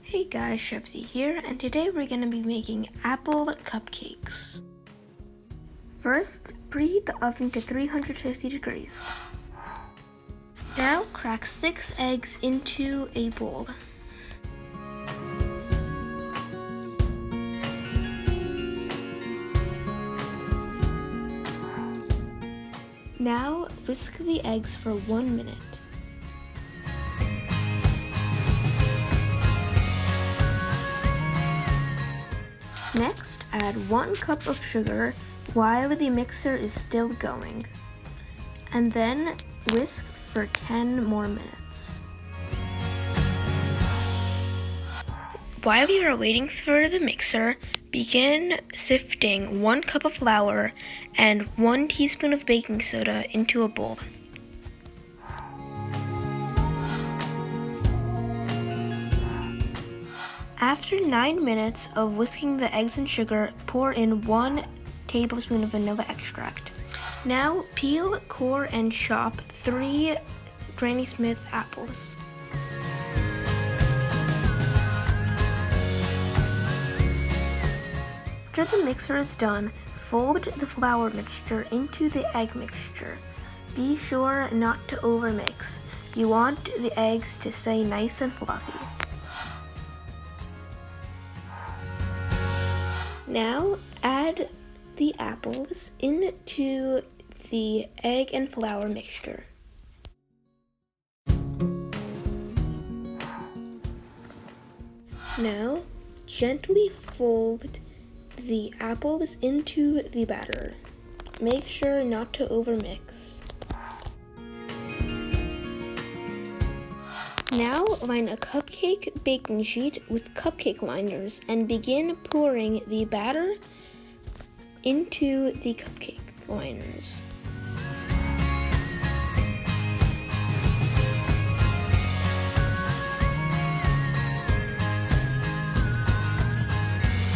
Hey guys, Chefsy here, and today we're going to be making apple cupcakes. First, preheat the oven to 350 degrees. Now crack 6 eggs into a bowl. Now whisk the eggs for 1 minute. Next, add 1 cup of sugar while the mixer is still going, and then whisk for 10 more minutes. While you are waiting for the mixer, begin sifting 1 cup of flour and 1 teaspoon of baking soda into a bowl. After 9 minutes of whisking the eggs and sugar, pour in 1 tablespoon of vanilla extract. Now peel, core, and chop 3 Granny Smith apples. After the mixer is done, fold the flour mixture into the egg mixture. Be sure not to overmix. You want the eggs to stay nice and fluffy. Now add the apples into the egg and flour mixture. Now gently fold the apples into the batter. Make sure not to overmix. Now line a cupcake baking sheet with cupcake liners and begin pouring the batter into the cupcake liners.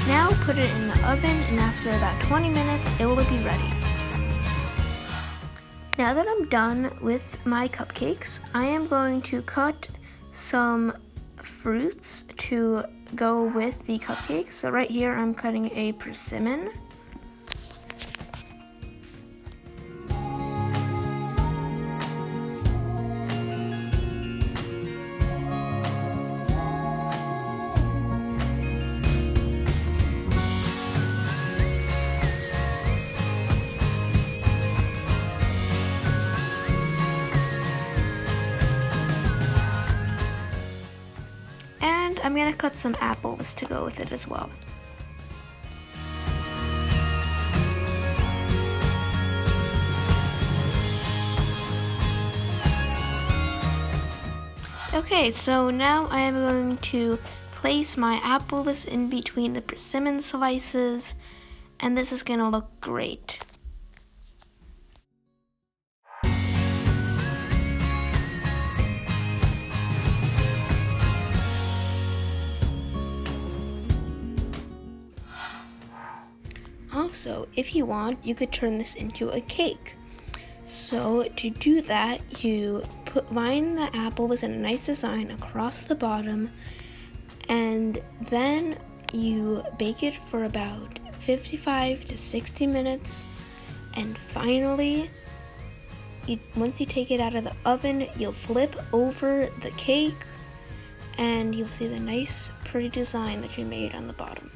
Now put it in the oven, and after about 20 minutes it will be ready. Now that I'm done with my cupcakes, I am going to cut some fruits to go with the cupcakes. So right here I'm cutting a persimmon. And I'm going to cut some apples to go with it as well. Okay, so now I am going to place my apples in between the persimmon slices, and this is going to look great. Also, if you want, you could turn this into a cake. So to do that, you line the apples in a nice design across the bottom, and then you bake it for about 55 to 60 minutes. And finally, once you take it out of the oven, you'll flip over the cake and you'll see the nice, pretty design that you made on the bottom.